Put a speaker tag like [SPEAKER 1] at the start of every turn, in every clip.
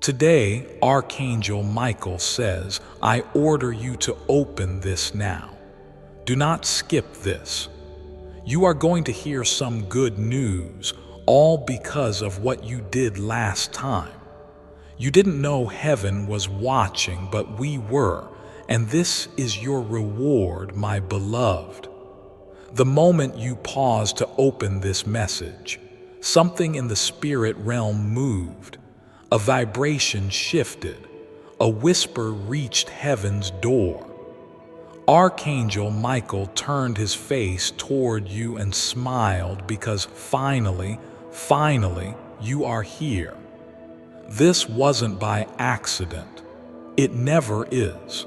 [SPEAKER 1] Today, Archangel Michael says, I order you to open this now. Do not skip this. You are going to hear some good news, all because of what you did last time. You didn't know heaven was watching, but we were, and this is your reward, my beloved. The moment you paused to open this message, something in the spirit realm moved. A vibration shifted. A whisper reached heaven's door. Archangel Michael turned his face toward you and smiled because finally, you are here. This wasn't by accident. It never is.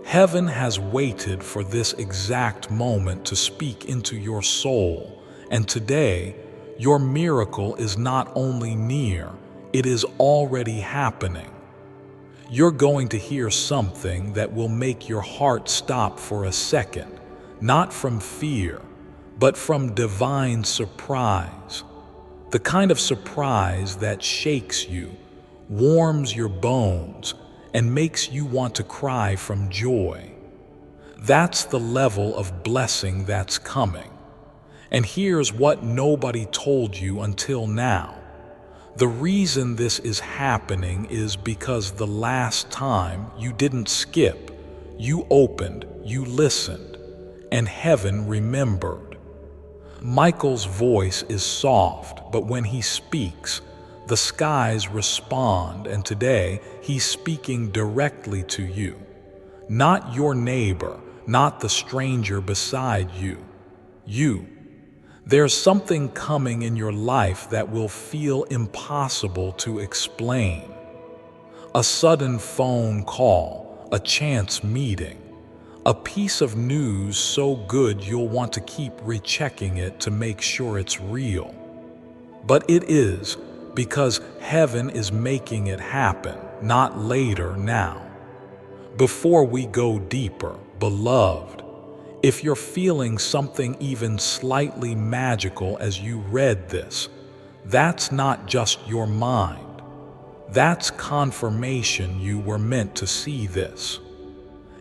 [SPEAKER 1] Heaven has waited for this exact moment to speak into your soul, and today, your miracle is not only near, it is already happening. You're going to hear something that will make your heart stop for a second, not from fear, but from divine surprise. The kind of surprise that shakes you, warms your bones, and makes you want to cry from joy. That's the level of blessing that's coming. And here's what nobody told you until now. The reason this is happening is because the last time you didn't skip, you opened, you listened, and heaven remembered. Michael's voice is soft, but when he speaks, the skies respond, and today he's speaking directly to you. Not your neighbor, not the stranger beside you. You. There's something coming in your life that will feel impossible to explain. A sudden phone call, a chance meeting, a piece of news so good you'll want to keep rechecking it to make sure it's real. But it is, because heaven is making it happen, not later, now. Before we go deeper, beloved, if you're feeling something even slightly magical as you read this, that's not just your mind. That's confirmation you were meant to see this.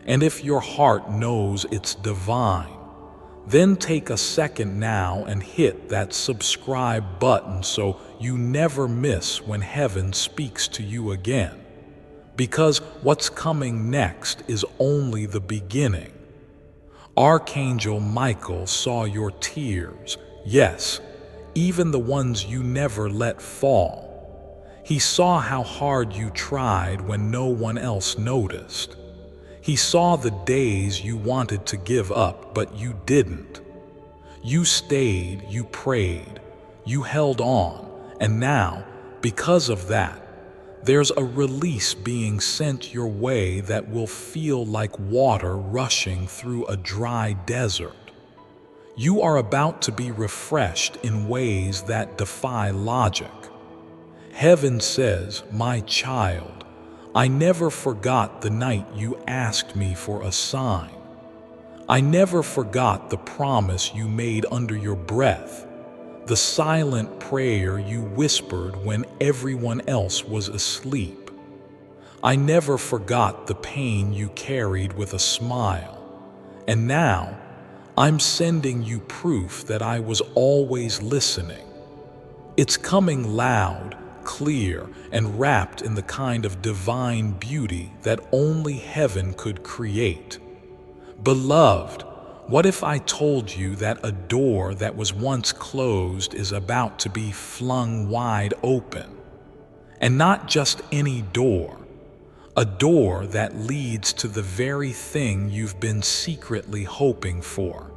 [SPEAKER 1] And if your heart knows it's divine, then take a second now and hit that subscribe button so you never miss when heaven speaks to you again. Because what's coming next is only the beginning. Archangel Michael saw your tears, yes, even the ones you never let fall. He saw how hard you tried when no one else noticed. He saw the days you wanted to give up, but you didn't. You stayed, you prayed, you held on, and now, because of that, there's a release being sent your way that will feel like water rushing through a dry desert. You are about to be refreshed in ways that defy logic. Heaven says, my child, I never forgot the night you asked me for a sign. I never forgot the promise you made under your breath, the silent prayer you whispered when everyone else was asleep. I never forgot the pain you carried with a smile. And now, I'm sending you proof that I was always listening. It's coming loud, clear, and wrapped in the kind of divine beauty that only heaven could create. Beloved, what if I told you that a door that was once closed is about to be flung wide open? And not just any door, a door that leads to the very thing you've been secretly hoping for.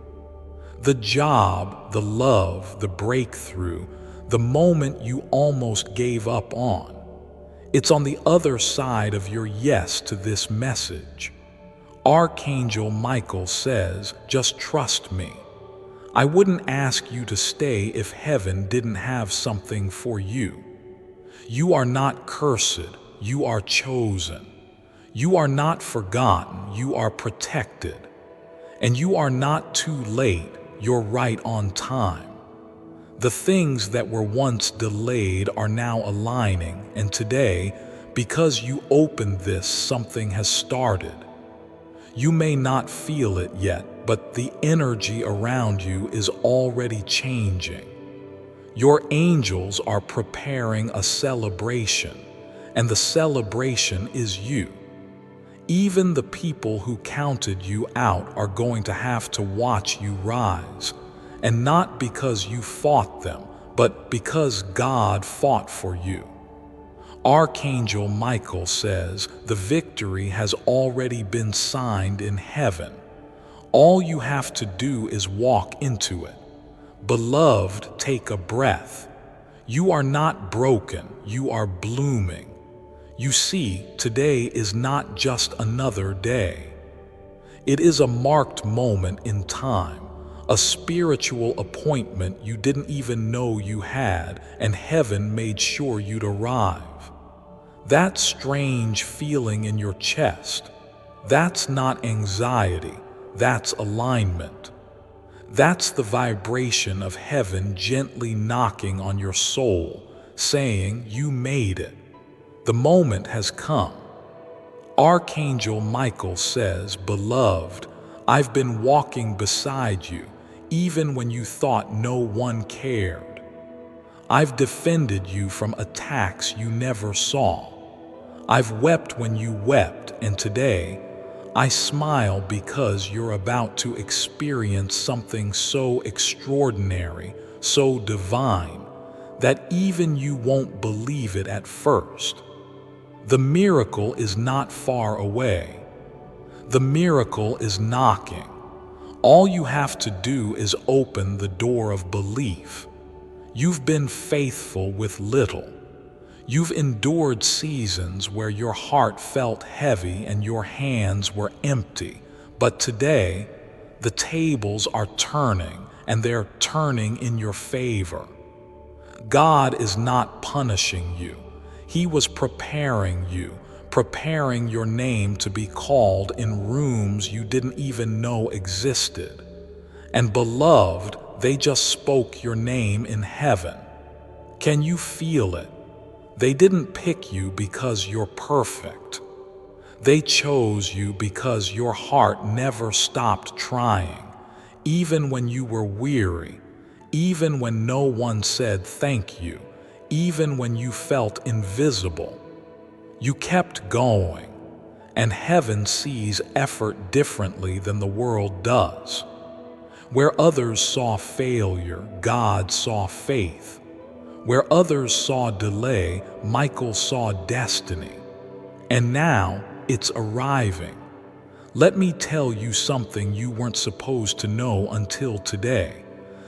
[SPEAKER 1] The job, the love, the breakthrough, the moment you almost gave up on. It's on the other side of your yes to this message. Archangel Michael says, just trust me. I wouldn't ask you to stay if heaven didn't have something for you. You are not cursed, you are chosen. You are not forgotten, you are protected. And you are not too late, you're right on time. The things that were once delayed are now aligning, and today, Because you opened this, something has started. You may not feel it yet, but the energy around you is already changing. Your angels are preparing a celebration, and the celebration is you. Even the people who counted you out are going to have to watch you rise, and not because you fought them, but because God fought for you. Archangel Michael says the victory has already been signed in heaven. All you have to do is walk into it. Beloved, take a breath. You are not broken, you are blooming. You see, today is not just another day. It is a marked moment in time, a spiritual appointment you didn't even know you had, and heaven made sure you'd arrive. That strange feeling in your chest, that's not anxiety, that's alignment. That's the vibration of heaven gently knocking on your soul, saying, you made it. The moment has come. Archangel Michael says, beloved, I've been walking beside you, even when you thought no one cared. I've defended you from attacks you never saw. I've wept when you wept, and today, I smile because you're about to experience something so extraordinary, so divine, that even you won't believe it at first. The miracle is not far away. The miracle is knocking. All you have to do is open the door of belief. You've been faithful with little. You've endured seasons where your heart felt heavy and your hands were empty. But today, the tables are turning, and they're turning in your favor. God is not punishing you. He was preparing you, preparing your name to be called in rooms you didn't even know existed. And beloved, they just spoke your name in heaven. Can you feel it? They didn't pick you because you're perfect. They chose you because your heart never stopped trying, even when you were weary, even when no one said thank you, even when you felt invisible. You kept going, and heaven sees effort differently than the world does. Where others saw failure, God saw faith. Where others saw delay, Michael saw destiny. And now it's arriving. Let me tell you something you weren't supposed to know until today.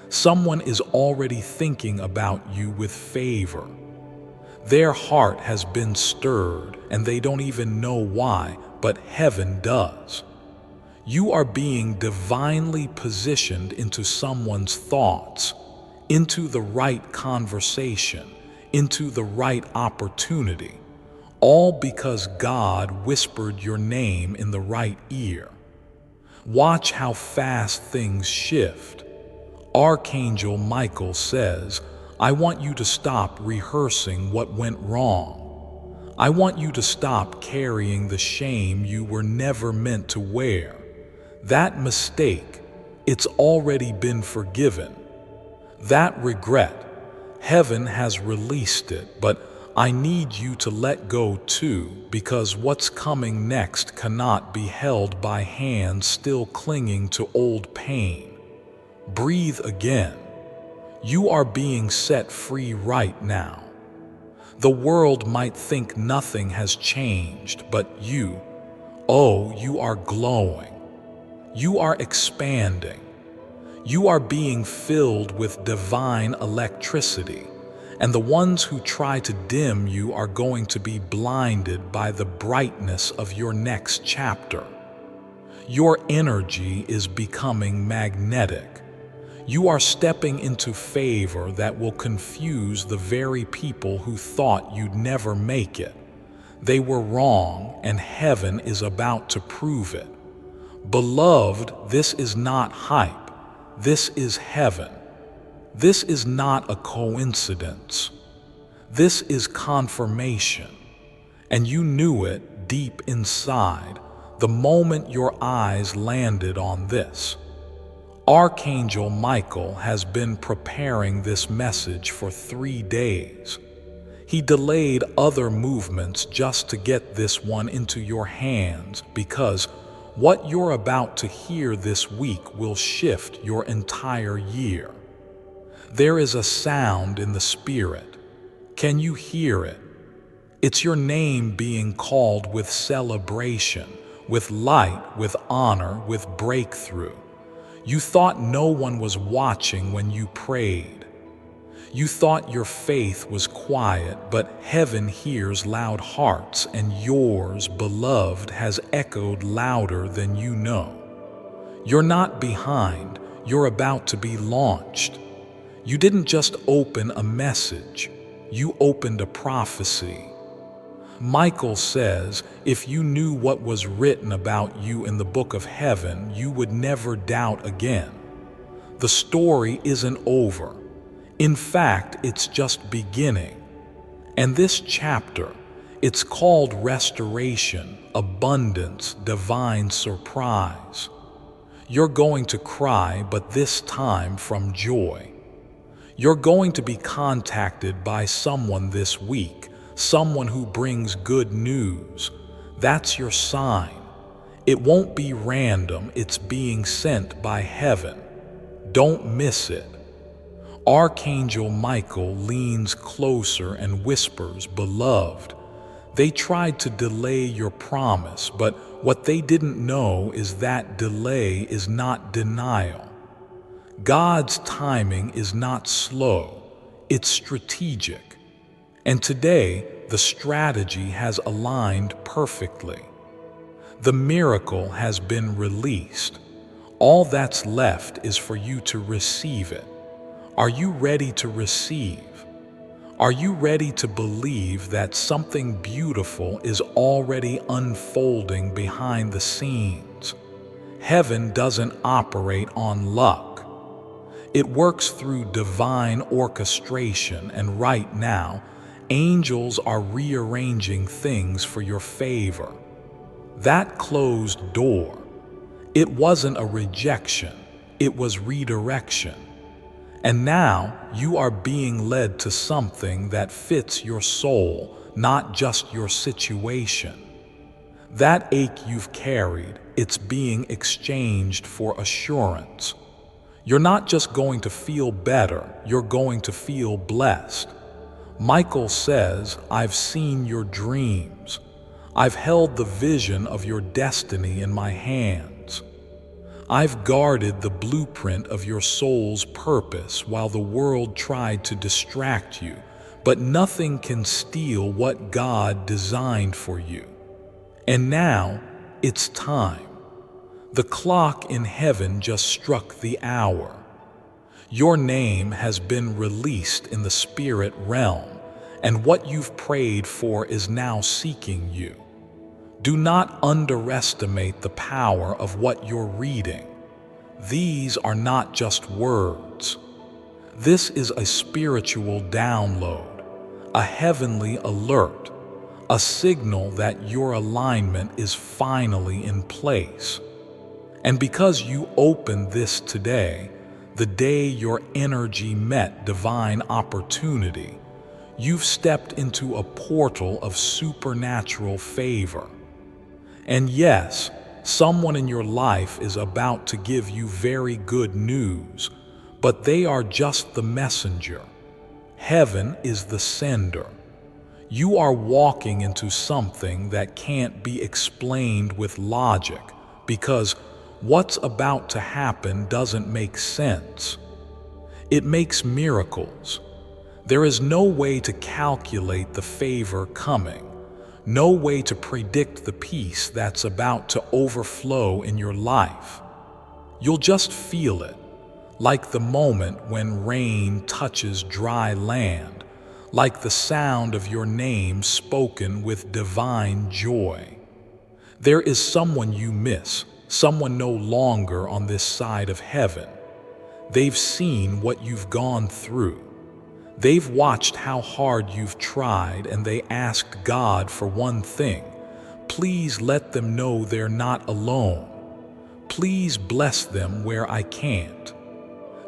[SPEAKER 1] Someone is already thinking about you with favor. Their heart has been stirred, and they don't even know why, but heaven does. You are being divinely positioned into someone's thoughts, into the right conversation, into the right opportunity, all because God whispered your name in the right ear. Watch how fast things shift. Archangel Michael says, I want you to stop rehearsing what went wrong. I want you to stop carrying the shame you were never meant to wear. That mistake, it's already been forgiven. That regret, heaven has released it, but I need you to let go too, because what's coming next cannot be held by hands still clinging to old pain. Breathe again. You are being set free right now. The world might think nothing has changed, but you are glowing. You are expanding. You are being filled with divine electricity, and the ones who try to dim you are going to be blinded by the brightness of your next chapter. Your energy is becoming magnetic. You are stepping into favor that will confuse the very people who thought you'd never make it. They were wrong, and heaven is about to prove it. Beloved, this is not hype. This is heaven. This is not a coincidence. This is confirmation. and you knew it deep inside the moment your eyes landed on this. Archangel Michael has been preparing this message for 3 days. He delayed other movements just to get this one into your hands because what you're about to hear this week will shift your entire year. There is a sound in the spirit. Can you hear it? It's your name being called with celebration, with light, with honor, with breakthrough. You thought no one was watching when you prayed. You thought your faith was quiet, but heaven hears loud hearts, and yours, beloved, has echoed louder than you know. You're not behind, you're about to be launched. You didn't just open a message, you opened a prophecy. Michael says, if you knew what was written about you in the book of heaven, you would never doubt again. The story isn't over. In fact, it's just beginning. And this chapter, it's called Restoration, Abundance, Divine Surprise. You're going to cry, but this time from joy. You're going to be contacted by someone this week, someone who brings good news. That's your sign. It won't be random, it's being sent by heaven. Don't miss it. Archangel Michael leans closer and whispers, "Beloved." They tried to delay your promise, but what they didn't know is that delay is not denial. God's timing is not slow, it's strategic. And today, the strategy has aligned perfectly. The miracle has been released. All that's left is for you to receive it. Are you ready to receive? Are you ready to believe that something beautiful is already unfolding behind the scenes? Heaven doesn't operate on luck. It works through divine orchestration, and right now, angels are rearranging things for your favor. That closed door, it wasn't a rejection, it was redirection. And now you are being led to something that fits your soul, not just your situation. That ache you've carried, it's being exchanged for assurance. You're not just going to feel better, you're going to feel blessed. Michael says, I've seen your dreams. I've held the vision of your destiny in my hands. I've guarded the blueprint of your soul's purpose while the world tried to distract you, but nothing can steal what God designed for you. And now, it's time. The clock in heaven just struck the hour. Your name has been released in the spirit realm, and what you've prayed for is now seeking you. Do not underestimate the power of what you're reading. These are not just words. This is a spiritual download, a heavenly alert, a signal that your alignment is finally in place. And because you opened this today, the day your energy met divine opportunity, you've stepped into a portal of supernatural favor. And yes, someone in your life is about to give you very good news, but they are just the messenger. Heaven is the sender. You are walking into something that can't be explained with logic, because what's about to happen doesn't make sense. It makes miracles. There is no way to calculate the favor coming. No way to predict the peace that's about to overflow in your life. You'll just feel it, like the moment when rain touches dry land, like the sound of your name spoken with divine joy. There is someone you miss, someone no longer on this side of heaven. They've seen what you've gone through. They've watched how hard you've tried, and they asked God for one thing: please let them know they're not alone. Please bless them where I can't.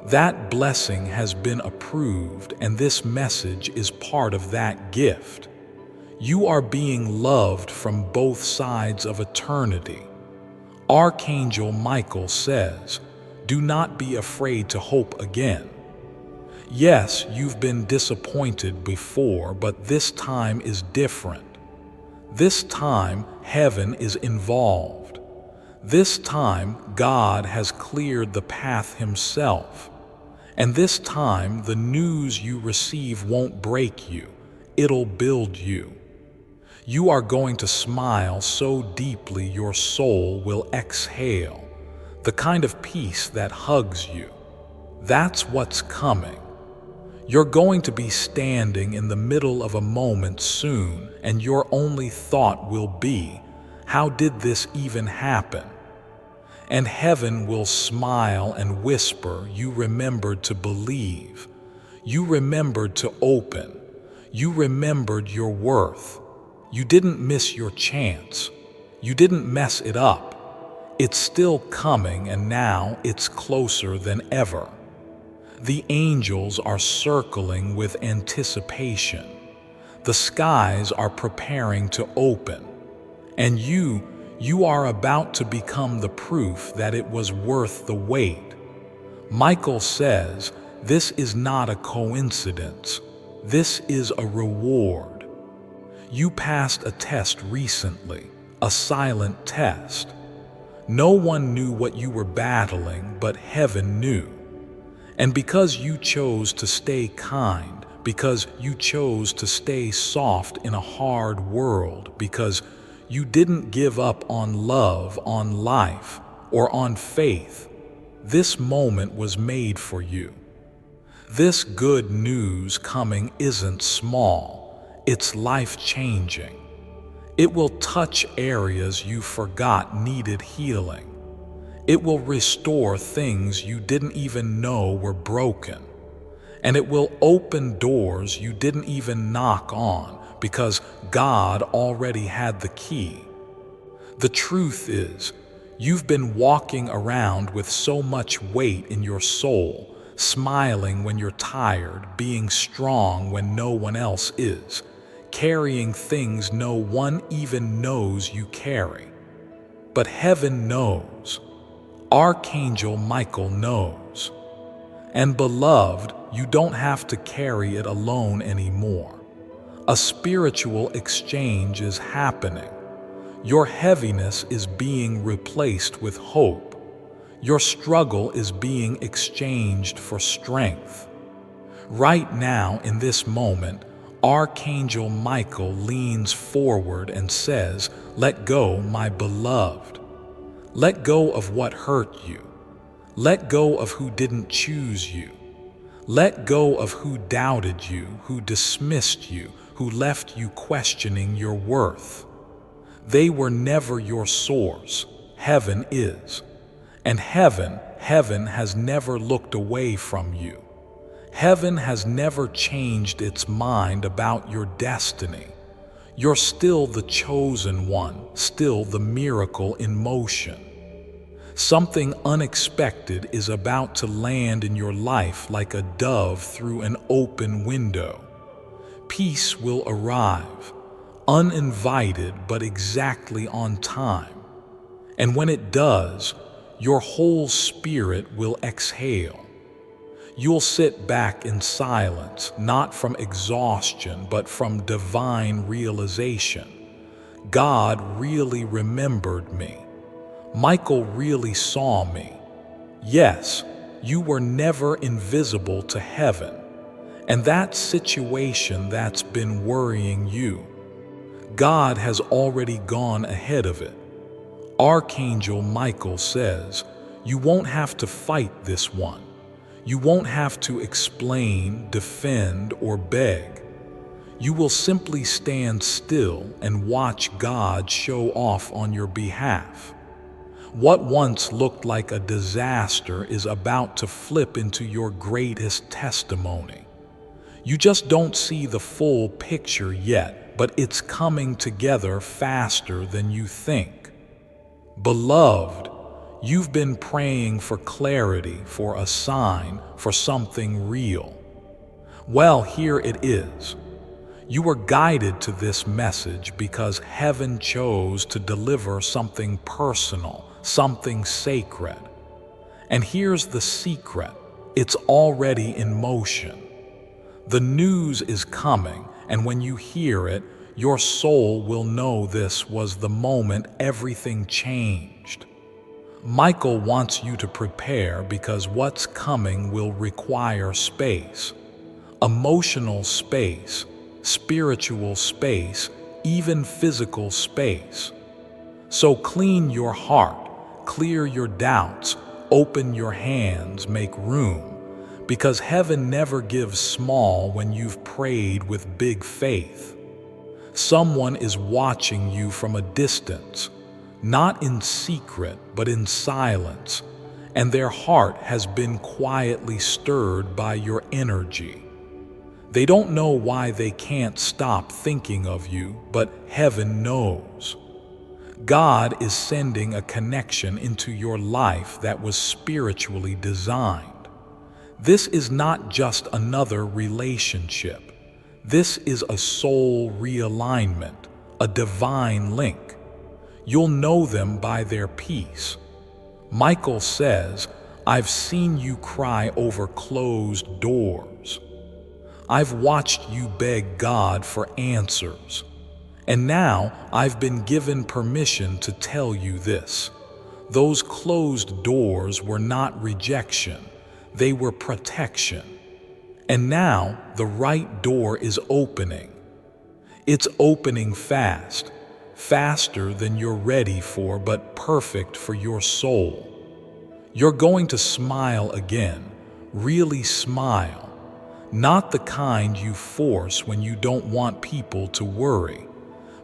[SPEAKER 1] That blessing has been approved, and this message is part of that gift. You are being loved from both sides of eternity. Archangel Michael says, do not be afraid to hope again. Yes, you've been disappointed before, but this time is different. This time, heaven is involved. This time, God has cleared the path himself. And this time, the news you receive won't break you, it'll build you. You are going to smile so deeply your soul will exhale, the kind of peace that hugs you. That's what's coming. You're going to be standing in the middle of a moment soon, and your only thought will be, how did this even happen? And heaven will smile and whisper, you remembered to believe. You remembered to open. You remembered your worth. You didn't miss your chance. You didn't mess it up. It's still coming, and now it's closer than ever. The angels are circling with anticipation. The skies are preparing to open. And you are about to become the proof that it was worth the wait. Michael says, this is not a coincidence. This is a reward. You passed a test recently, a silent test. No one knew what you were battling, but heaven knew. And because you chose to stay kind, because you chose to stay soft in a hard world, because you didn't give up on love, on life, or on faith, this moment was made for you. This good news coming isn't small, it's life-changing. It will touch areas you forgot needed healing. It will restore things you didn't even know were broken. And it will open doors you didn't even knock on, because God already had the key. The truth is, you've been walking around with so much weight in your soul, smiling when you're tired, being strong when no one else is, carrying things no one even knows you carry. But heaven knows. Archangel Michael knows. And beloved, you don't have to carry it alone anymore. A spiritual exchange is happening. Your heaviness is being replaced with hope. Your struggle is being exchanged for strength. Right now, in this moment, Archangel Michael leans forward and says, let go, my beloved. Let go of what hurt you. Let go of who didn't choose you. Let go of who doubted you, who dismissed you, who left you questioning your worth. They were never your source. Heaven is. And heaven has never looked away from you. Heaven has never changed its mind about your destiny. You're still the chosen one, still the miracle in motion. Something unexpected is about to land in your life like a dove through an open window. Peace will arrive, uninvited but exactly on time. And when it does, your whole spirit will exhale. You'll sit back in silence, not from exhaustion, but from divine realization. God really remembered me. Michael really saw me. Yes, you were never invisible to heaven. And that situation that's been worrying you, God has already gone ahead of it. Archangel Michael says, you won't have to fight this one. You won't have to explain, defend, or beg. You will simply stand still and watch God show off on your behalf. What once looked like a disaster is about to flip into your greatest testimony. You just don't see the full picture yet, but it's coming together faster than you think. Beloved, you've been praying for clarity, for a sign, for something real. Well, here it is. You were guided to this message because heaven chose to deliver something personal, something sacred. And here's the secret: it's already in motion. The news is coming, and when you hear it, your soul will know this was the moment everything changed. Michael wants you to prepare because what's coming will require space. Emotional space, spiritual space, even physical space. So clean your heart, clear your doubts, open your hands, make room, because heaven never gives small when you've prayed with big faith. Someone is watching you from a distance, not in secret, but in silence, and their heart has been quietly stirred by your energy. They don't know why they can't stop thinking of you, but heaven knows. God is sending a connection into your life that was spiritually designed. This is not just another relationship. This is a soul realignment, a divine link. You'll know them by their peace. Michael says, "I've seen you cry over closed doors. I've watched you beg God for answers. And now I've been given permission to tell you this. Those closed doors were not rejection, they were protection. And now the right door is opening. It's opening fast, faster than you're ready for, but perfect for your soul. You're going to smile again, really smile. Not the kind you force when you don't want people to worry,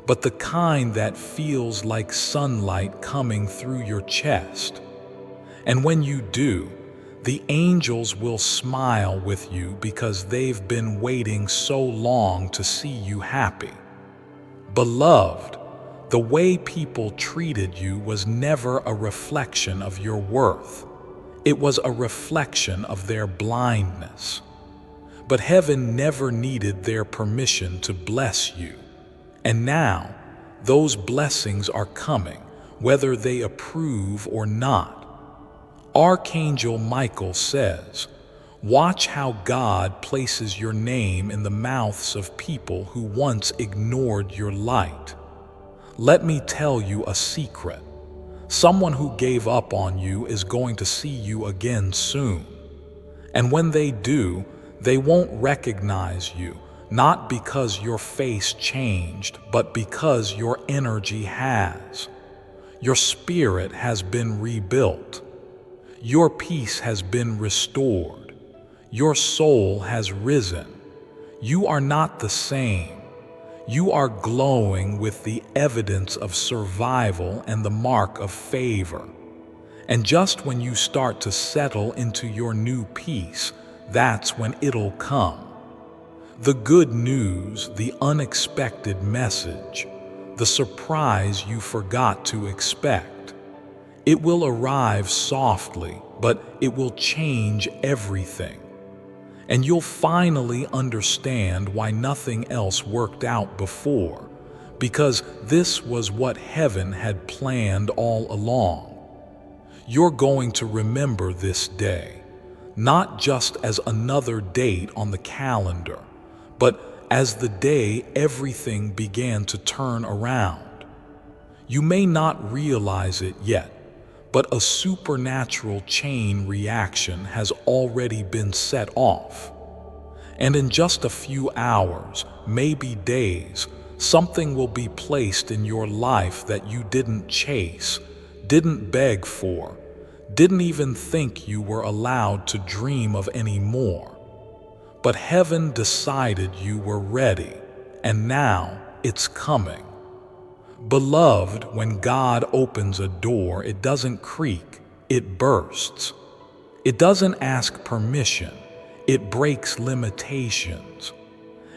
[SPEAKER 1] but the kind that feels like sunlight coming through your chest. And when you do, the angels will smile with you because they've been waiting so long to see you happy. Beloved, the way people treated you was never a reflection of your worth. It was a reflection of their blindness. But heaven never needed their permission to bless you. And now, those blessings are coming, whether they approve or not. Archangel Michael says, "Watch how God places your name in the mouths of people who once ignored your light. Let me tell you a secret. Someone who gave up on you is going to see you again soon. And when they do, they won't recognize you, not because your face changed, but because your energy has. Your spirit has been rebuilt. Your peace has been restored. Your soul has risen. You are not the same. You are glowing with the evidence of survival and the mark of favor. And just when you start to settle into your new peace, that's when it'll come. The good news, the unexpected message, the surprise you forgot to expect. It will arrive softly, but it will change everything. And you'll finally understand why nothing else worked out before, because this was what heaven had planned all along. You're going to remember this day, not just as another date on the calendar, but as the day everything began to turn around. You may not realize it yet, but a supernatural chain reaction has already been set off. And in just a few hours, maybe days, something will be placed in your life that you didn't chase, didn't beg for, didn't even think you were allowed to dream of anymore. But heaven decided you were ready, and now it's coming. Beloved, when God opens a door, it doesn't creak, it bursts. It doesn't ask permission, It breaks limitations.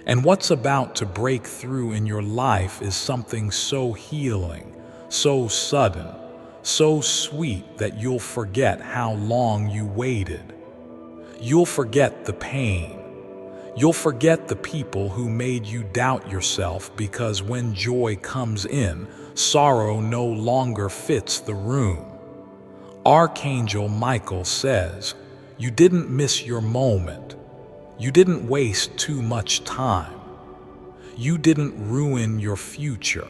[SPEAKER 1] And what's about to break through in your life is something so healing, so sudden, so sweet that you'll forget how long you waited. You'll forget the pain. You'll forget the people who made you doubt yourself, because when joy comes in, sorrow no longer fits the room. Archangel Michael says, you didn't miss your moment. You didn't waste too much time. You didn't ruin your future.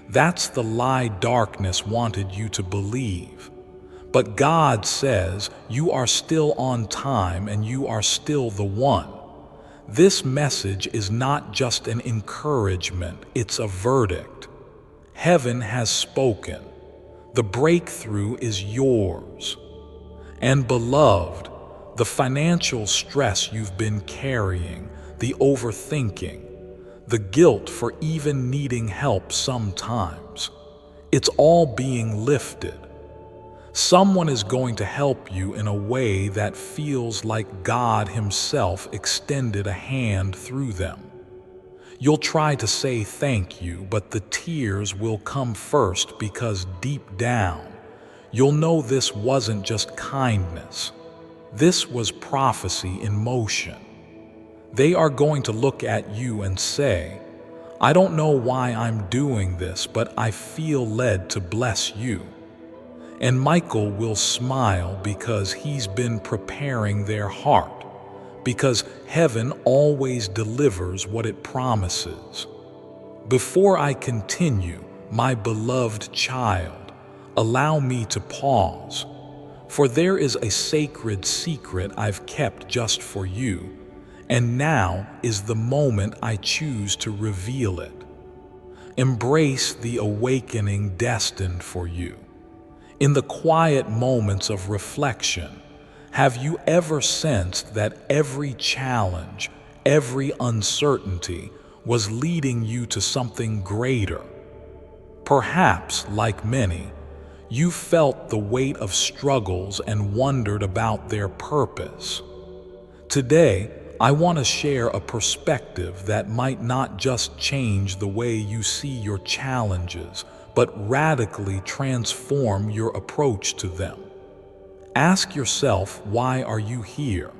[SPEAKER 1] That's the lie darkness wanted you to believe. But God says you are still on time and you are still the one. This message is not just an encouragement, it's a verdict. Heaven has spoken. The breakthrough is yours. And beloved, the financial stress you've been carrying, the overthinking, the guilt for even needing help sometimes, it's all being lifted. Someone is going to help you in a way that feels like God Himself extended a hand through them. You'll try to say thank you, but the tears will come first, because deep down, you'll know this wasn't just kindness. This was prophecy in motion. They are going to look at you and say, I don't know why I'm doing this, but I feel led to bless you. And Michael will smile, because he's been preparing their heart, because heaven always delivers what it promises. Before I continue, my beloved child, allow me to pause, for there is a sacred secret I've kept just for you, and now is the moment I choose to reveal it. Embrace the awakening destined for you. In the quiet moments of reflection, have you ever sensed that every challenge, every uncertainty was leading you to something greater? Perhaps, like many, you felt the weight of struggles and wondered about their purpose. Today, I want to share a perspective that might not just change the way you see your challenges, but radically transform your approach to them. Ask yourself, why are you here?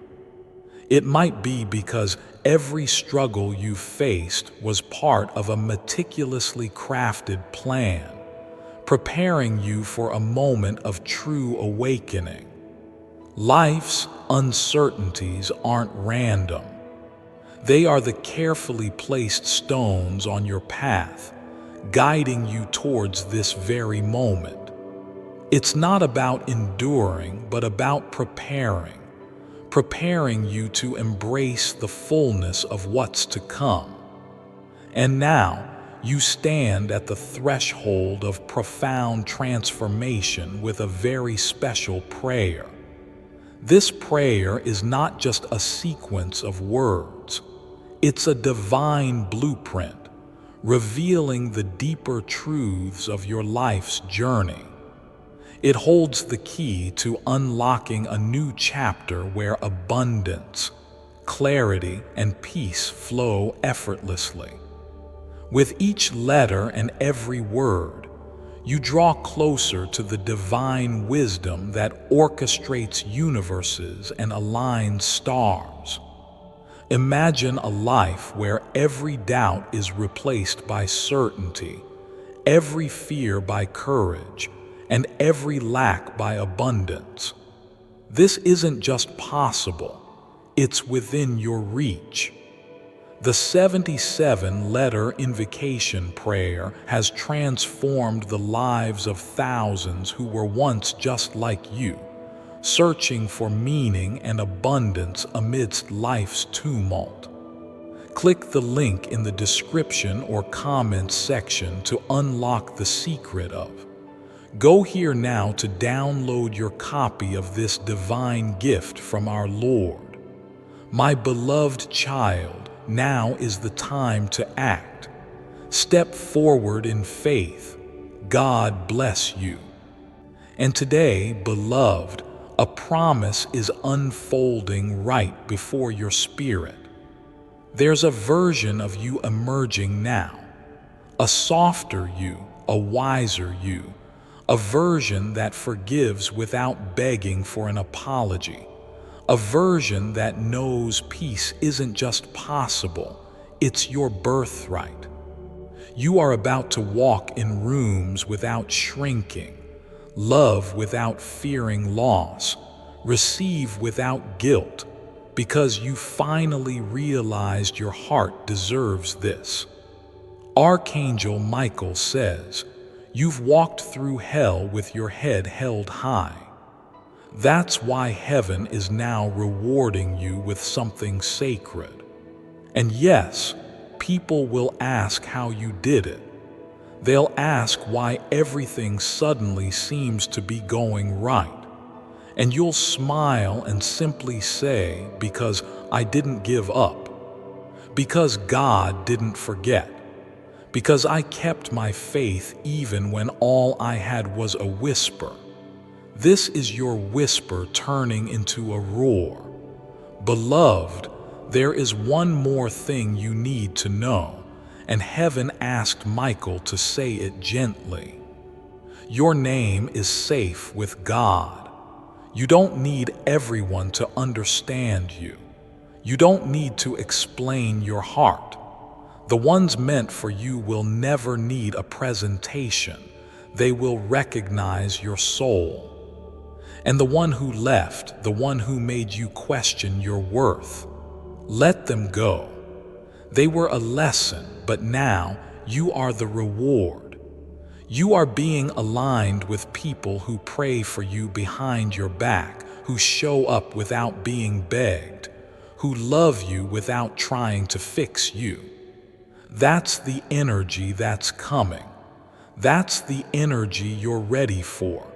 [SPEAKER 1] It might be because every struggle you faced was part of a meticulously crafted plan, preparing you for a moment of true awakening. Life's uncertainties aren't random. They are the carefully placed stones on your path, guiding you towards this very moment. It's not about enduring, but about preparing you to embrace the fullness of what's to come. And now, you stand at the threshold of profound transformation with a very special prayer. This prayer is not just a sequence of words. It's a divine blueprint, revealing the deeper truths of your life's journey. It holds the key to unlocking a new chapter where abundance, clarity, and peace flow effortlessly. With each letter and every word, you draw closer to the divine wisdom that orchestrates universes and aligns stars. Imagine a life where every doubt is replaced by certainty, every fear by courage, and every lack by abundance. This isn't just possible, it's within your reach. The 77-letter invocation prayer has transformed the lives of thousands who were once just like you, searching for meaning and abundance amidst life's tumult. Click the link in the description or comments section to unlock the secret of. Go here now to download your copy of this divine gift from our Lord. My beloved child, now is the time to act. Step forward in faith. God bless you. And today, beloved, A promise is unfolding right before your spirit. There's a version of you emerging now, a softer you, a wiser you, a version that forgives without begging for an apology, a version that knows peace isn't just possible, it's your birthright. You are about to walk in rooms without shrinking, love without fearing loss, receive without guilt, because you finally realized your heart deserves this. Archangel Michael says, "You've walked through hell with your head held high. That's why heaven is now rewarding you with something sacred." And yes, people will ask how you did it. They'll ask why everything suddenly seems to be going right. And you'll smile and simply say, "Because I didn't give up. Because God didn't forget. Because I kept my faith even when all I had was a whisper." This is your whisper turning into a roar. Beloved, there is one more thing you need to know, and heaven asked Michael to say it gently. Your name is safe with God. You don't need everyone to understand you. You don't need to explain your heart. The ones meant for you will never need a presentation. They will recognize your soul. And the one who left, the one who made you question your worth, let them go. They were a lesson, but now you are the reward. You are being aligned with people who pray for you behind your back, who show up without being begged, who love you without trying to fix you. That's the energy that's coming. That's the energy you're ready for.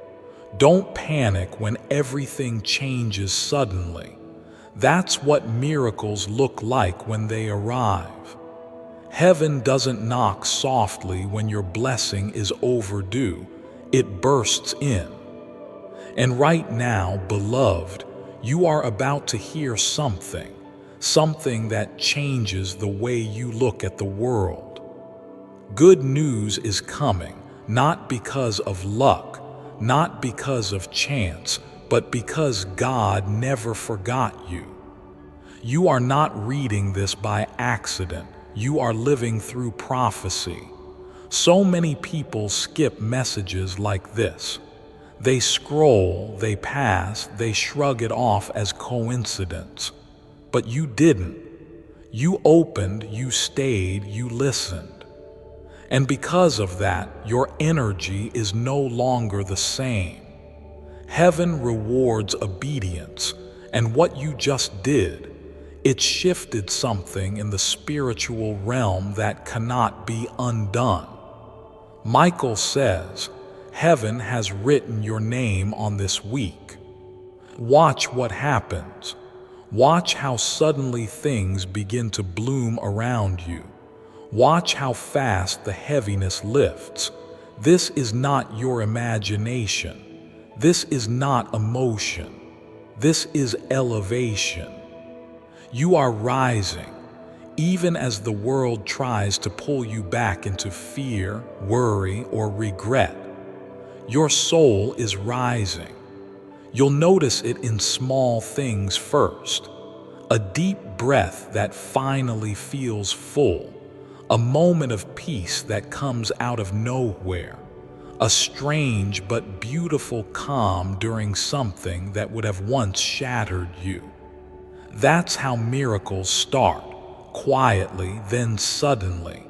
[SPEAKER 1] Don't panic when everything changes suddenly. That's what miracles look like when they arrive. Heaven doesn't knock softly when your blessing is overdue. It bursts in. And right now, beloved, you are about to hear something that changes the way you look at the world. Good news is coming, not because of luck, not because of chance, but because God never forgot you. You are not reading this by accident. You are living through prophecy. So many people skip messages like this. They scroll, they pass, they shrug it off as coincidence. But you didn't. You opened, you stayed, you listened. And because of that, your energy is no longer the same. Heaven rewards obedience, and what you just did, it shifted something in the spiritual realm that cannot be undone. Michael says, heaven has written your name on this week. Watch what happens. Watch how suddenly things begin to bloom around you. Watch how fast the heaviness lifts. This is not your imagination. This is not emotion. This is elevation. You are rising, even as the world tries to pull you back into fear, worry, or regret. Your soul is rising. You'll notice it in small things first. A deep breath that finally feels full. A moment of peace that comes out of nowhere. A strange but beautiful calm during something that would have once shattered you. That's how miracles start, quietly, then suddenly.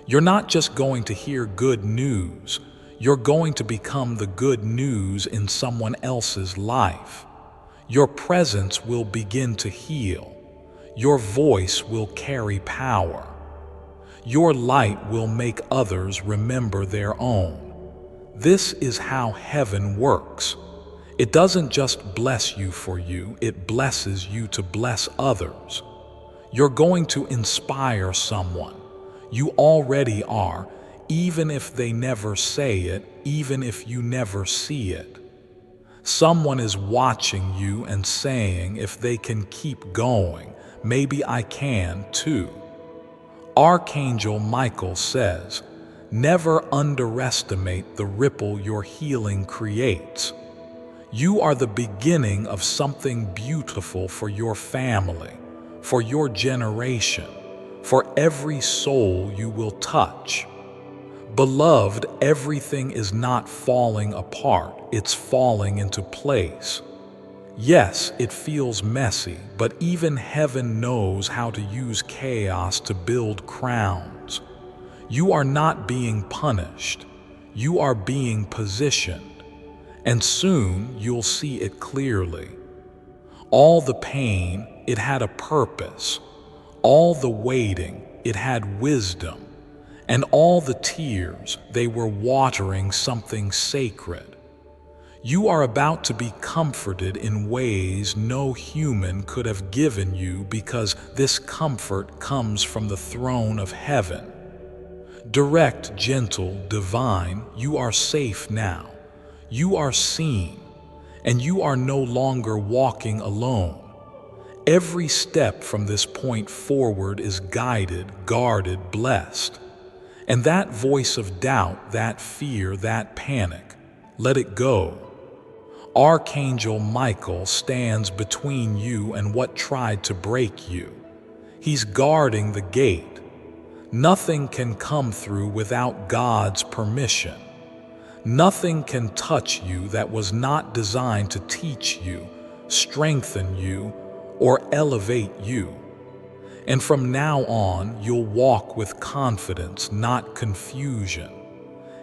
[SPEAKER 1] You're not just going to hear good news, you're going to become the good news in someone else's life. Your presence will begin to heal. Your voice will carry power. Your light will make others remember their own. This is how heaven works. It doesn't just bless you for you, it blesses you to bless others. You're going to inspire someone. You already are, even if they never say it, even if you never see it. Someone is watching you and saying, if they can keep going, maybe I can too. Archangel Michael says, never underestimate the ripple your healing creates. You are the beginning of something beautiful for your family, for your generation, for every soul you will touch. Beloved, everything is not falling apart, it's falling into place. Yes, it feels messy, but even heaven knows how to use chaos to build crowns. You are not being punished, you are being positioned. And soon you'll see it clearly. All the pain, it had a purpose. All the waiting, it had wisdom. And all the tears, they were watering something sacred. You are about to be comforted in ways no human could have given you, because this comfort comes from the throne of heaven. Direct, gentle, divine, you are safe now. You are seen, and you are no longer walking alone. Every step from this point forward is guided, guarded, blessed. And that voice of doubt, that fear, that panic, let it go. Archangel Michael stands between you and what tried to break you. He's guarding the gate. Nothing can come through without God's permission. Nothing can touch you that was not designed to teach you, strengthen you, or elevate you. And from now on, you'll walk with confidence, not confusion.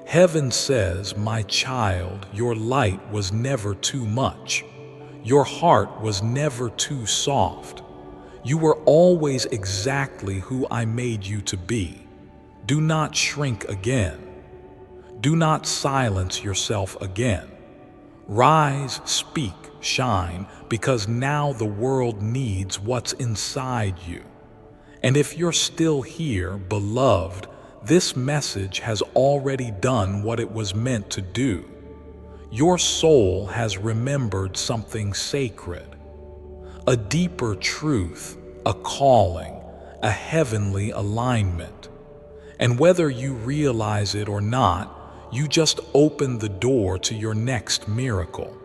[SPEAKER 1] Heaven says, my child, your light was never too much. Your heart was never too soft. You were always exactly who I made you to be. Do not shrink again. Do not silence yourself again. Rise, speak, shine, because now the world needs what's inside you. And if you're still here, beloved, this message has already done what it was meant to do. Your soul has remembered something sacred, a deeper truth, a calling, a heavenly alignment. And whether you realize it or not, you just open the door to your next miracle.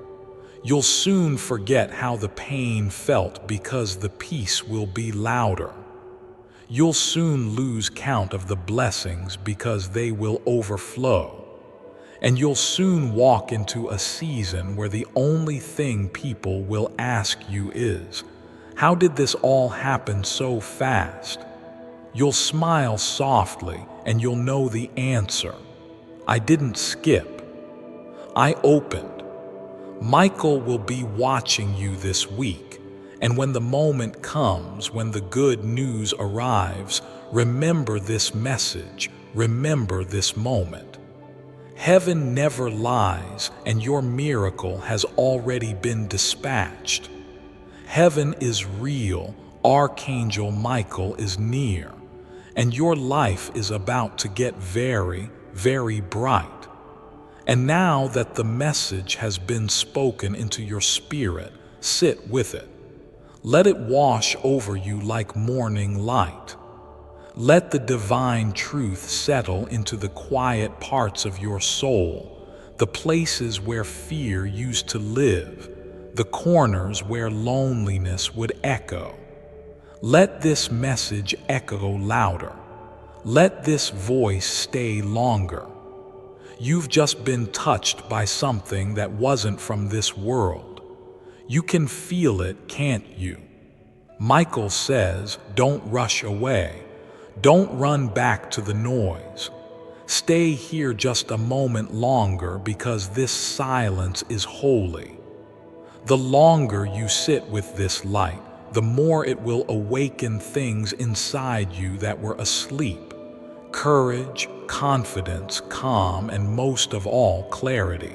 [SPEAKER 1] You'll soon forget how the pain felt, because the peace will be louder. You'll soon lose count of the blessings, because they will overflow. And you'll soon walk into a season where the only thing people will ask you is, how did this all happen so fast? You'll smile softly and you'll know the answer. I didn't skip. I opened. Michael will be watching you this week, and when the moment comes, when the good news arrives, remember this message, remember this moment. Heaven never lies, and your miracle has already been dispatched. Heaven is real, Archangel Michael is near, and your life is about to get very, very bright. And now that the message has been spoken into your spirit, sit with it. Let it wash over you like morning light. Let the divine truth settle into the quiet parts of your soul, the places where fear used to live, the corners where loneliness would echo. Let this message echo louder. Let this voice stay longer. You've just been touched by something that wasn't from this world. You can feel it, can't you? Michael says, don't rush away. Don't run back to the noise. Stay here just a moment longer, because this silence is holy. The longer you sit with this light, the more it will awaken things inside you that were asleep. Courage, confidence, calm, and most of all, clarity.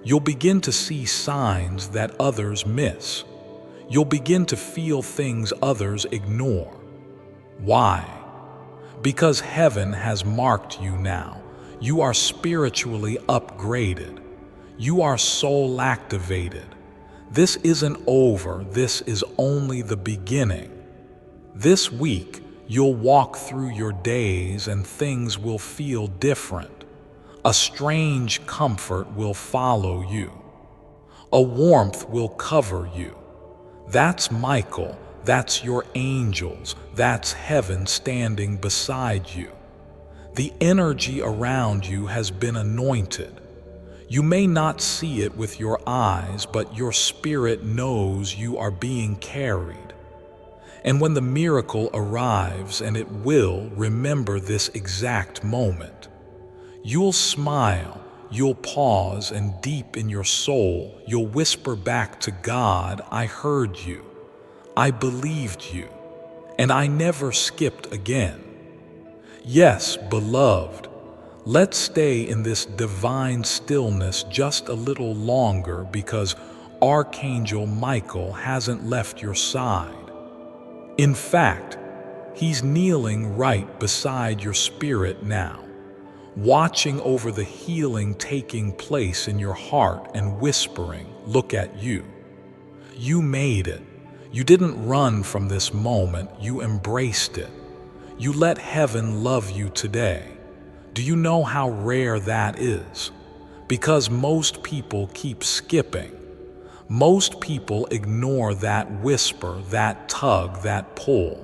[SPEAKER 1] You'll begin to see signs that others miss. You'll begin to feel things others ignore. Why? Because heaven has marked you now. You are spiritually upgraded. You are soul activated. This isn't over, this is only the beginning. This week, you'll walk through your days and things will feel different. A strange comfort will follow you. A warmth will cover you. That's Michael, that's your angels, that's heaven standing beside you. The energy around you has been anointed. You may not see it with your eyes, but your spirit knows you are being carried. And when the miracle arrives, and it will, remember this exact moment. You'll smile, you'll pause, and deep in your soul, you'll whisper back to God, I heard you, I believed you, and I never skipped again. Yes, beloved, let's stay in this divine stillness just a little longer because Archangel Michael hasn't left your side. In fact, he's kneeling right beside your spirit now, watching over the healing taking place in your heart and whispering, look at you. You made it. You didn't run from this moment, you embraced it. You let heaven love you today. Do you know how rare that is? Because most people keep skipping. Most people ignore that whisper, that tug, that pull.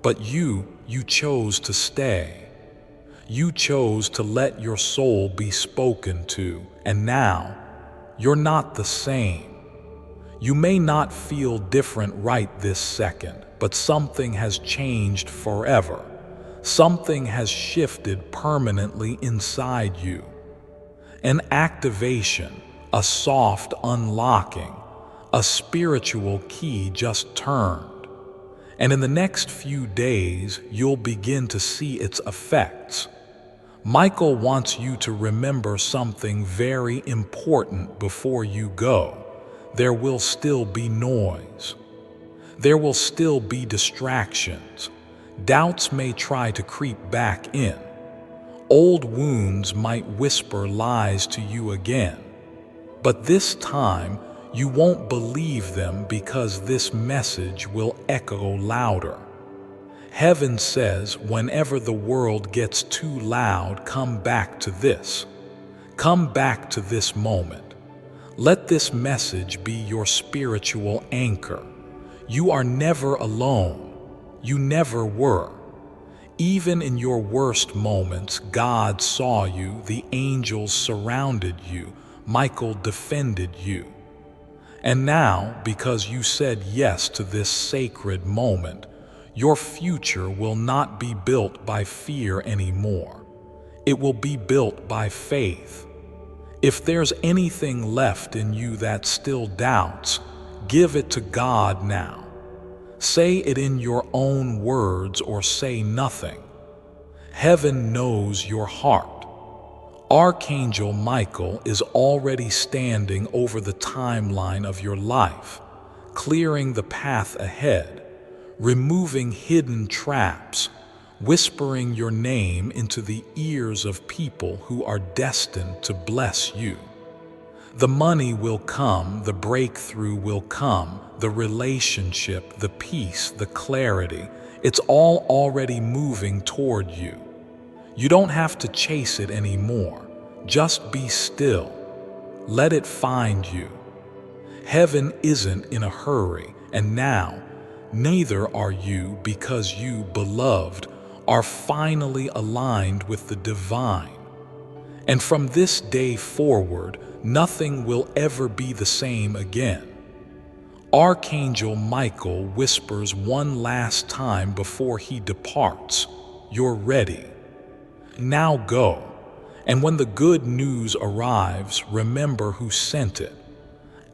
[SPEAKER 1] But you chose to stay. You chose to let your soul be spoken to, and now you're not the same. You may not feel different right this second, but something has changed forever. Something has shifted permanently inside you. An activation, a soft unlocking, a spiritual key just turned. And in the next few days, you'll begin to see its effects. Michael wants you to remember something very important before you go. There will still be noise. There will still be distractions. Doubts may try to creep back in. Old wounds might whisper lies to you again. But this time, you won't believe them because this message will echo louder. Heaven says, whenever the world gets too loud, come back to this. Come back to this moment. Let this message be your spiritual anchor. You are never alone. You never were. Even in your worst moments, God saw you, the angels surrounded you, Michael defended you. And now, because you said yes to this sacred moment, your future will not be built by fear anymore. It will be built by faith. If there's anything left in you that still doubts, give it to God now. Say it in your own words or say nothing. Heaven knows your heart. Archangel Michael is already standing over the timeline of your life, clearing the path ahead, removing hidden traps, whispering your name into the ears of people who are destined to bless you. The money will come, the breakthrough will come, the relationship, the peace, the clarity. It's all already moving toward you. You don't have to chase it anymore. Just be still. Let it find you. Heaven isn't in a hurry, and now, neither are you, because you, beloved, are finally aligned with the divine. And from this day forward, nothing will ever be the same again. Archangel Michael whispers one last time before he departs, you're ready. Now go. And when the good news arrives, remember who sent it.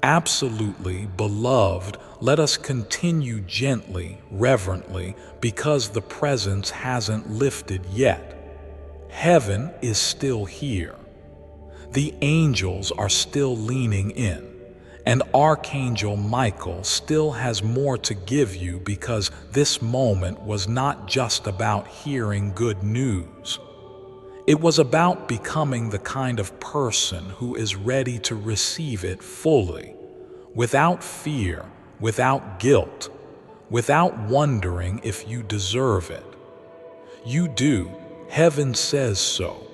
[SPEAKER 1] Absolutely, beloved, let us continue gently, reverently, because the presence hasn't lifted yet. Heaven is still here. The angels are still leaning in, and Archangel Michael still has more to give you because this moment was not just about hearing good news. It was about becoming the kind of person who is ready to receive it fully, without fear, without guilt, without wondering if you deserve it. You do. Heaven says so.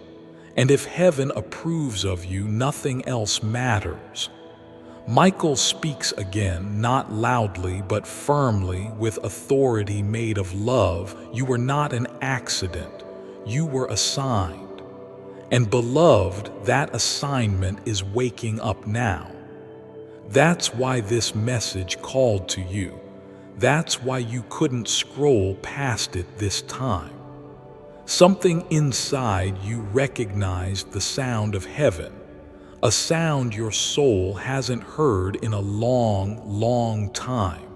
[SPEAKER 1] And if heaven approves of you, nothing else matters. Michael speaks again, not loudly but firmly, with authority made of love. You were not an accident. You were assigned. And beloved, that assignment is waking up now. That's why this message called to you. That's why you couldn't scroll past it this time. Something inside you recognized the sound of heaven, a sound your soul hasn't heard in a long, long time.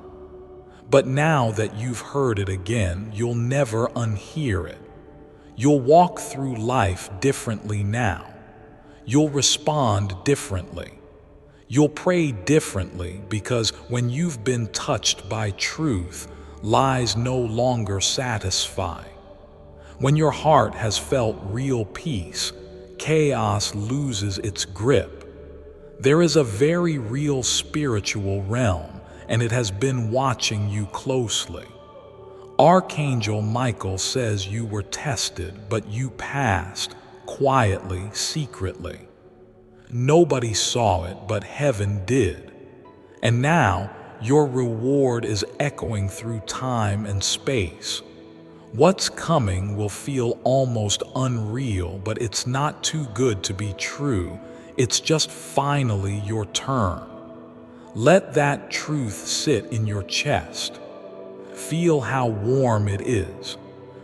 [SPEAKER 1] But now that you've heard it again, you'll never unhear it. You'll walk through life differently now. You'll respond differently. You'll pray differently, because when you've been touched by truth, lies no longer satisfy. When your heart has felt real peace, chaos loses its grip. There is a very real spiritual realm, and it has been watching you closely. Archangel Michael says you were tested, but you passed, quietly, secretly. Nobody saw it, but heaven did. And now, your reward is echoing through time and space. What's coming will feel almost unreal, but it's not too good to be true. It's just finally your turn. Let that truth sit in your chest. Feel how warm it is.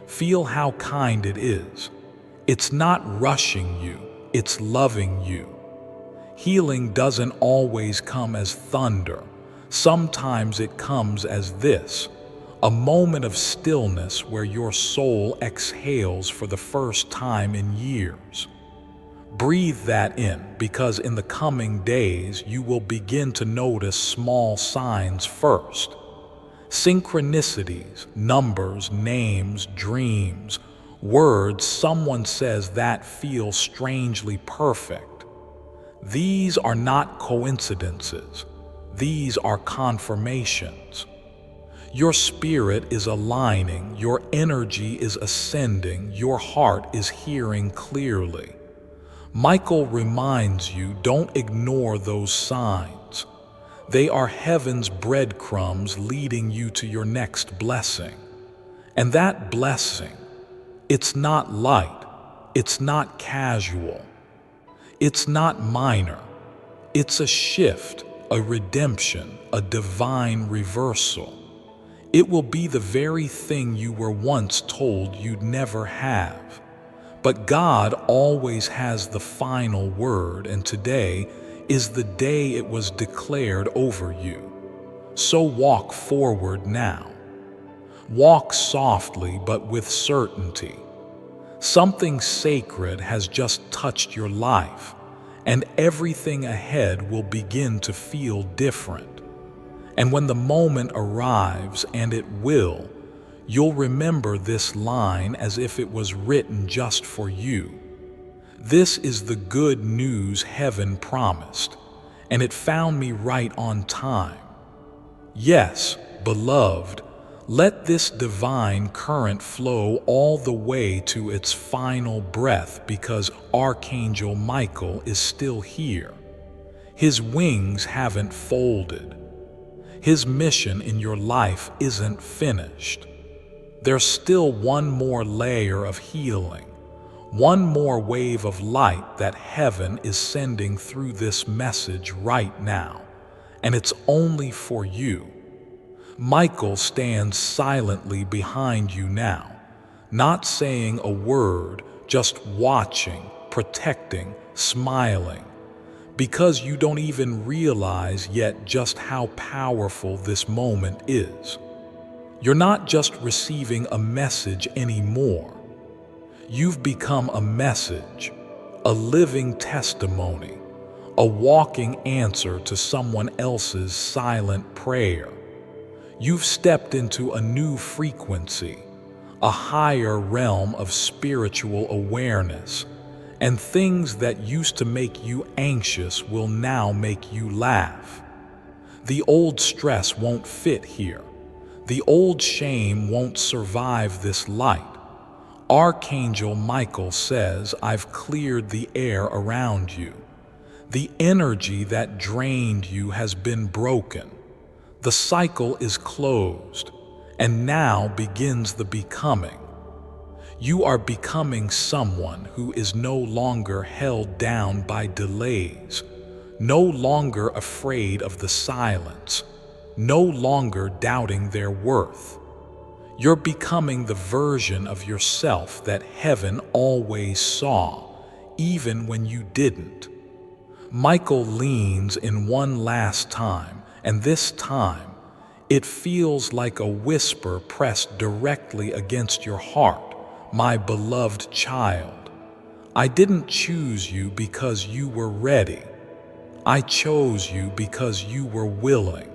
[SPEAKER 1] Feel how kind it is. It's not rushing you, it's loving you. Healing doesn't always come as thunder. Sometimes it comes as this. A moment of stillness where your soul exhales for the first time in years. Breathe that in, because in the coming days you will begin to notice small signs first. Synchronicities, numbers, names, dreams, words someone says that feel strangely perfect. These are not coincidences. These are confirmations. Your spirit is aligning, your energy is ascending, your heart is hearing clearly. Michael reminds you, don't ignore those signs. They are heaven's breadcrumbs leading you to your next blessing. And that blessing, it's not light, it's not casual, it's not minor. It's a shift, a redemption, a divine reversal. It will be the very thing you were once told you'd never have. But God always has the final word, and today is the day it was declared over you. So walk forward now. Walk softly but with certainty. Something sacred has just touched your life, and everything ahead will begin to feel different. And when the moment arrives, and it will, you'll remember this line as if it was written just for you. This is the good news heaven promised, and it found me right on time. Yes, beloved, let this divine current flow all the way to its final breath, because Archangel Michael is still here. His wings haven't folded. His mission in your life isn't finished. There's still one more layer of healing, one more wave of light that heaven is sending through this message right now, and it's only for you. Michael stands silently behind you now, not saying a word, just watching, protecting, smiling. Because you don't even realize yet just how powerful this moment is. You're not just receiving a message anymore. You've become a message, a living testimony, a walking answer to someone else's silent prayer. You've stepped into a new frequency, a higher realm of spiritual awareness, and things that used to make you anxious will now make you laugh. The old stress won't fit here. The old shame won't survive this light. Archangel Michael says, I've cleared the air around you. The energy that drained you has been broken. The cycle is closed, and now begins the becoming. You are becoming someone who is no longer held down by delays, no longer afraid of the silence, no longer doubting their worth. You're becoming the version of yourself that heaven always saw, even when you didn't. Michael leans in one last time, and this time, it feels like a whisper pressed directly against your heart. My beloved child, I didn't choose you because you were ready. I chose you because you were willing.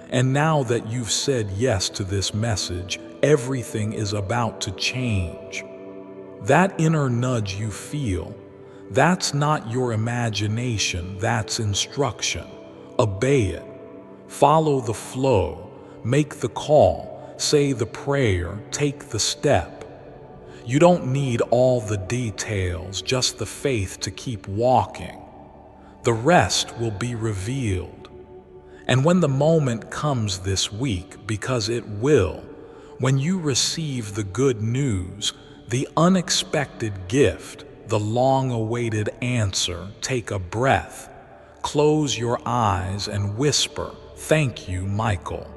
[SPEAKER 1] And now that you've said yes to this message, everything is about to change. That inner nudge you feel, that's not your imagination, that's instruction. Obey it. Follow the flow. Make the call. Say the prayer. Take the step. You don't need all the details, just the faith to keep walking. The rest will be revealed. And when the moment comes this week, because it will, when you receive the good news, the unexpected gift, the long-awaited answer, take a breath, close your eyes and whisper, "Thank you, Michael.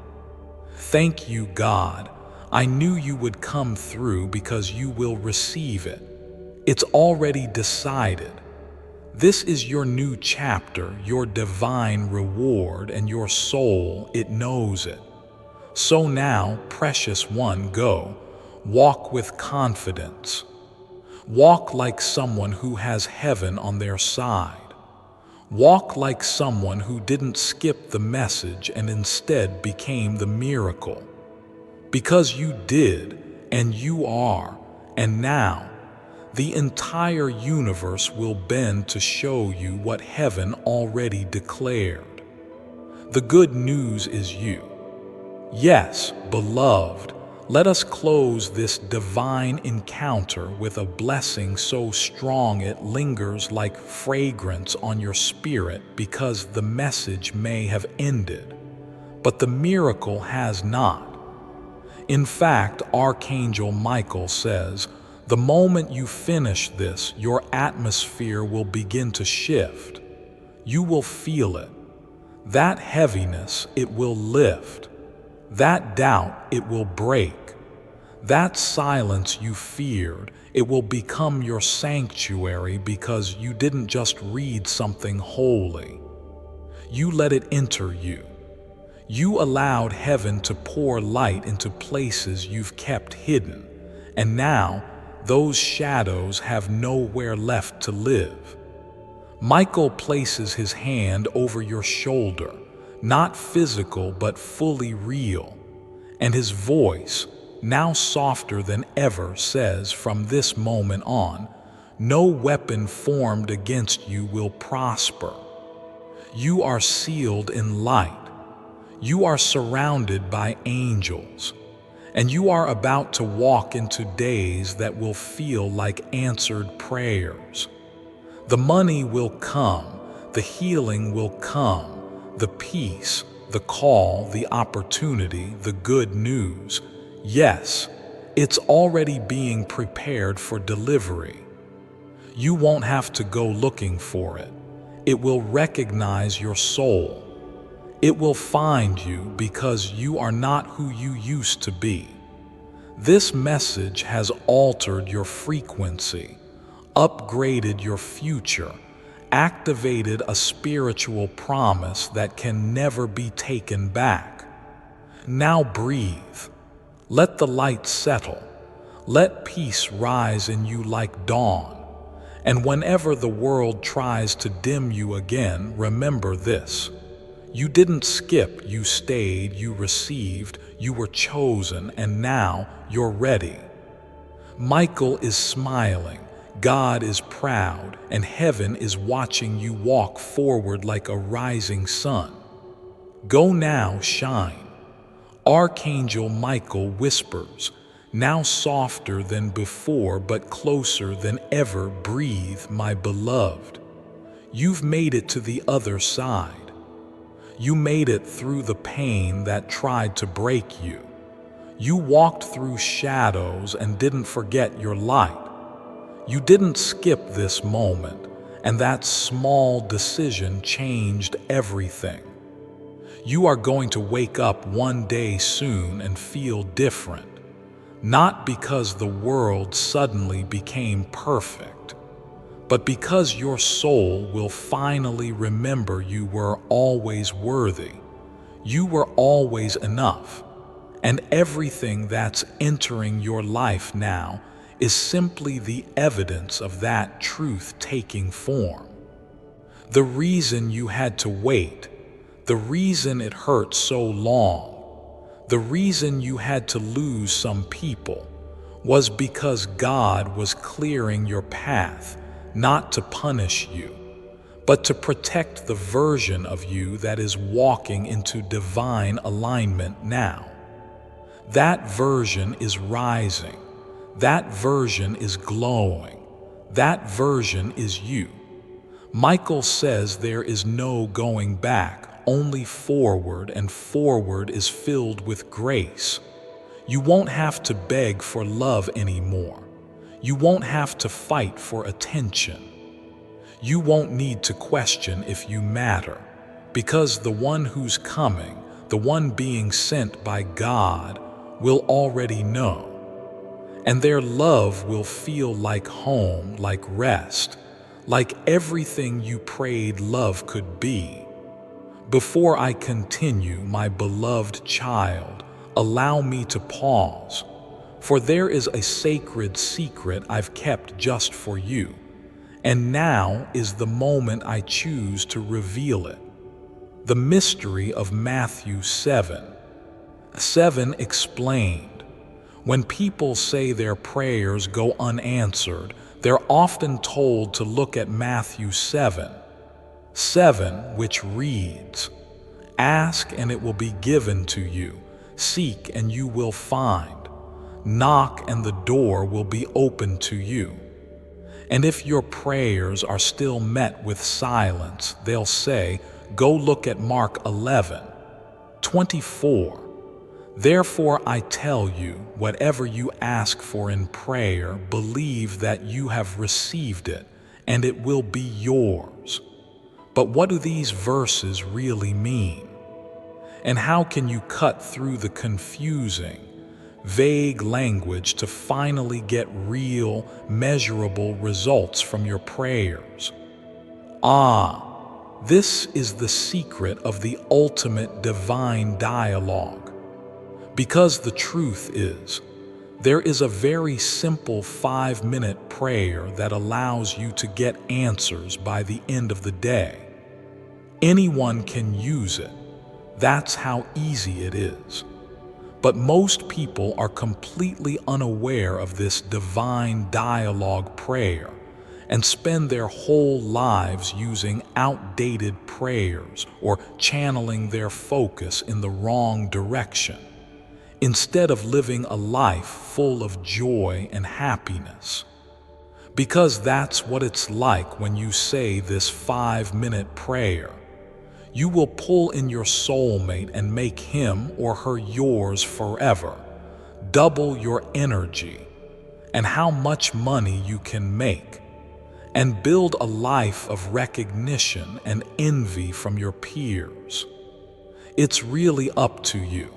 [SPEAKER 1] Thank you, God. I knew you would come through because you will receive it. It's already decided. This is your new chapter, your divine reward, and your soul, it knows it. So now, precious one, go. Walk with confidence. Walk like someone who has heaven on their side. Walk like someone who didn't skip the message and instead became the miracle. Because you did, and you are, and now, the entire universe will bend to show you what heaven already declared. The good news is you. Yes, beloved, let us close this divine encounter with a blessing so strong it lingers like fragrance on your spirit, because the message may have ended, but the miracle has not. In fact, Archangel Michael says, the moment you finish this, your atmosphere will begin to shift. You will feel it. That heaviness, it will lift. That doubt, it will break. That silence you feared, it will become your sanctuary, because you didn't just read something holy. You let it enter you. You allowed heaven to pour light into places you've kept hidden, and now those shadows have nowhere left to live. Michael places his hand over your shoulder, not physical but fully real, and his voice, now softer than ever, says, from this moment on, no weapon formed against you will prosper. You are sealed in light. You are surrounded by angels, and you are about to walk into days that will feel like answered prayers. The money will come, the healing will come, the peace, the call, the opportunity, the good news. Yes, it's already being prepared for delivery. You won't have to go looking for it. It will recognize your soul. It will find you because you are not who you used to be. This message has altered your frequency, upgraded your future, activated a spiritual promise that can never be taken back. Now breathe. Let the light settle. Let peace rise in you like dawn. And whenever the world tries to dim you again, remember this. You didn't skip, you stayed, you received, You were chosen, and now you're ready. Michael is smiling, God is proud, and heaven is watching you walk forward like a rising sun. Go now, shine. Archangel Michael whispers, now softer than before but closer than ever. Breathe, my beloved. You've made it to the other side. You made it through the pain that tried to break you. You walked through shadows and didn't forget your light. You didn't skip this moment, and that small decision changed everything. You are going to wake up one day soon and feel different, not because the world suddenly became perfect, but because your soul will finally remember you were always worthy. You were always enough. And everything that's entering your life now is simply the evidence of that truth taking form. The reason you had to wait, the reason it hurt so long, the reason you had to lose some people, was because God was clearing your path, not to punish you, but to protect the version of you that is walking into divine alignment now. That version is rising. That version is glowing. That version is you. Michael says there is no going back, only forward, and forward is filled with grace. You won't have to beg for love anymore. You won't have to fight for attention. You won't need to question if you matter, because the one who's coming, the one being sent by God, will already know. And their love will feel like home, like rest, like everything you prayed love could be. Before I continue, my beloved child, allow me to pause, for there is a sacred secret I've kept just for you, and now is the moment I choose to reveal it. The mystery of Matthew 7 explained. When people say their prayers go unanswered, they're often told to look at Matthew 7, which reads, "Ask and it will be given to you. Seek and you will find. Knock and the door will be opened to you." And if your prayers are still met with silence, they'll say, go look at Mark 11:24. Therefore I tell you, whatever you ask for in prayer, believe that you have received it, and it will be yours. But what do these verses really mean? And how can you cut through the confusing, vague language to finally get real, measurable results from your prayers? This is the secret of the ultimate divine dialogue. Because the truth is, there is a very simple 5-minute prayer that allows you to get answers by the end of the day. Anyone can use it. That's how easy it is. But most people are completely unaware of this divine dialogue prayer and spend their whole lives using outdated prayers or channeling their focus in the wrong direction, instead of living a life full of joy and happiness. Because that's what it's like when you say this 5-minute prayer. You will pull in your soulmate and make him or her yours forever, double your energy and how much money you can make, and build a life of recognition and envy from your peers. It's really up to you.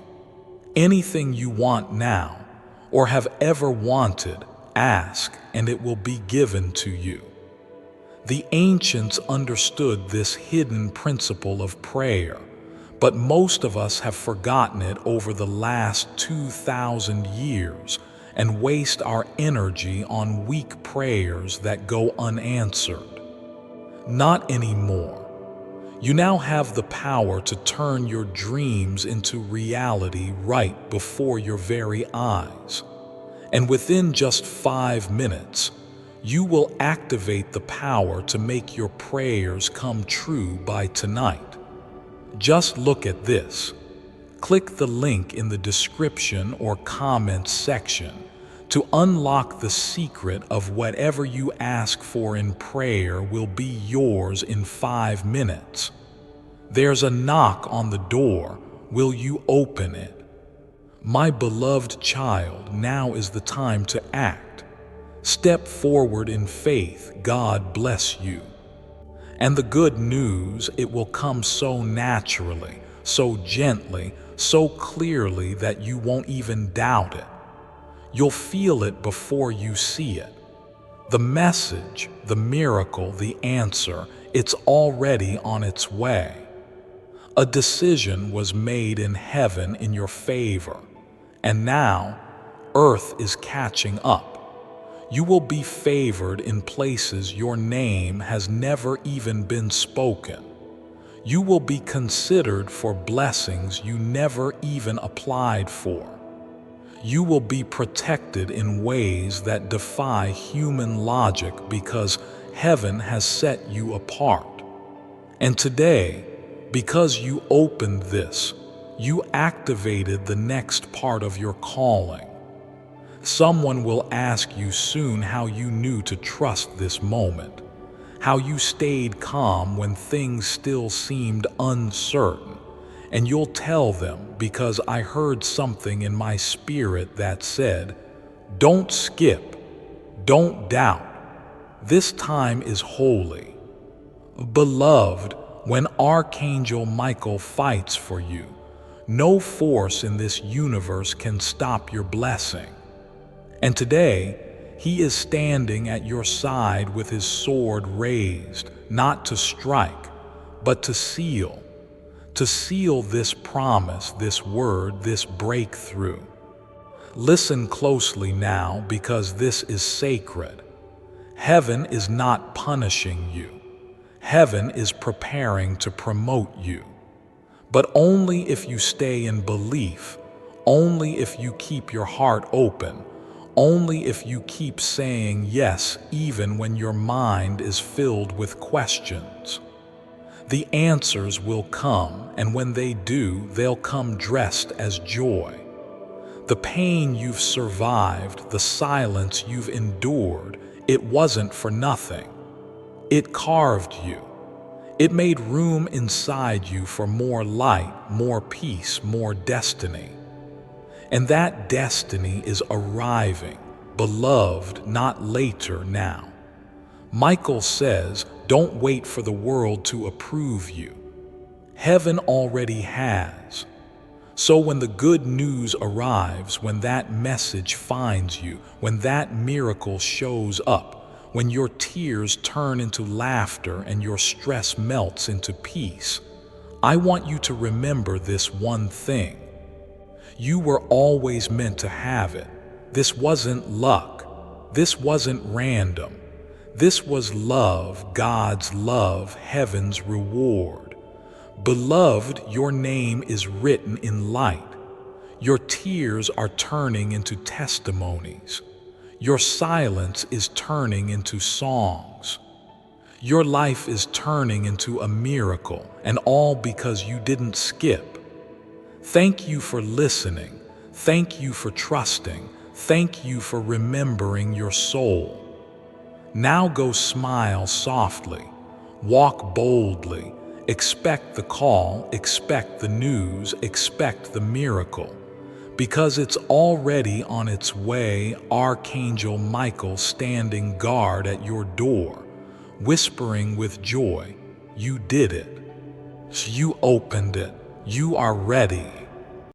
[SPEAKER 1] Anything you want now or have ever wanted, ask and it will be given to you. The ancients understood this hidden principle of prayer, but most of us have forgotten it over the last 2,000 years and waste our energy on weak prayers that go unanswered. Not anymore. You now have the power to turn your dreams into reality right before your very eyes. And within just 5 minutes, you will activate the power to make your prayers come true by tonight. Just look at this. Click the link in the description or comments section to unlock the secret of whatever you ask for in prayer will be yours in 5 minutes. There's a knock on the door. Will you open it? My beloved child, now is the time to act. Step forward in faith. God bless you. And the good news, it will come so naturally, so gently, so clearly that you won't even doubt it. You'll feel it before you see it. The message, the miracle, the answer, it's already on its way. A decision was made in heaven in your favor, and now earth is catching up. You will be favored in places your name has never even been spoken. You will be considered for blessings you never even applied for. You will be protected in ways that defy human logic because heaven has set you apart. And today, because you opened this, you activated the next part of your calling. Someone will ask you soon how you knew to trust this moment, how you stayed calm when things still seemed uncertain. And you'll tell them, because I heard something in my spirit that said, don't skip, don't doubt. This time is holy. Beloved, when Archangel Michael fights for you, no force in this universe can stop your blessing. And today, he is standing at your side with his sword raised, not to strike, but to seal this promise, this word, this breakthrough. Listen closely now, because this is sacred. Heaven is not punishing you. Heaven is preparing to promote you. But only if you stay in belief, only if you keep your heart open, only if you keep saying yes even when your mind is filled with questions. The answers will come, and when they do, they'll come dressed as joy. The pain you've survived, the silence you've endured, it wasn't for nothing. It carved you. It made room inside you for more light, more peace, more destiny. And that destiny is arriving, beloved, not later now. Michael says, don't wait for the world to approve you. Heaven already has. So when the good news arrives, when that message finds you, when that miracle shows up, when your tears turn into laughter and your stress melts into peace, I want you to remember this one thing. You were always meant to have it. This wasn't luck. This wasn't random. This was love, God's love, heaven's reward. Beloved, your name is written in light. Your tears are turning into testimonies. Your silence is turning into songs. Your life is turning into a miracle, and all because you didn't skip. Thank you for listening. Thank you for trusting. Thank you for remembering your soul. Now go smile softly, walk boldly, expect the call, expect the news, expect the miracle, because it's already on its way. Archangel Michael standing guard at your door, whispering with joy, you did it. You opened it. You are ready.